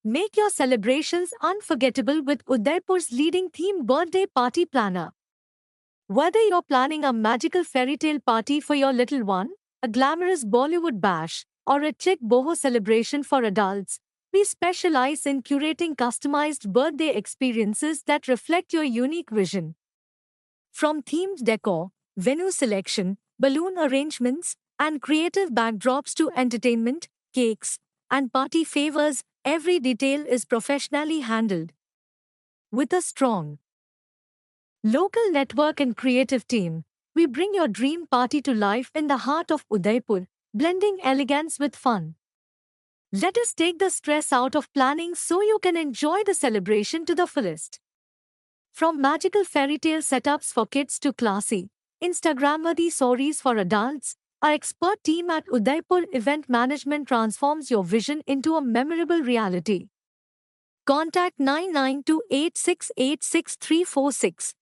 Make your celebrations unforgettable with Udaipur's leading theme birthday party planner. Whether you're planning a magical fairy tale party for your little one, a glamorous Bollywood bash, or a chic boho celebration for adults, we specialize in curating customized birthday experiences that reflect your unique vision. From themed decor, venue selection, balloon arrangements, and creative backdrops to entertainment, cakes, and party favors, every detail is professionally handled. With a strong local network and creative team, we bring your dream party to life in the heart of Udaipur, blending elegance with fun. Let us take the stress out of planning so you can enjoy the celebration to the fullest. From magical fairy tale setups for kids to classy, Instagram-worthy stories for adults, our expert team at Udaipur Event Management transforms your vision into a memorable reality. Contact 9928686346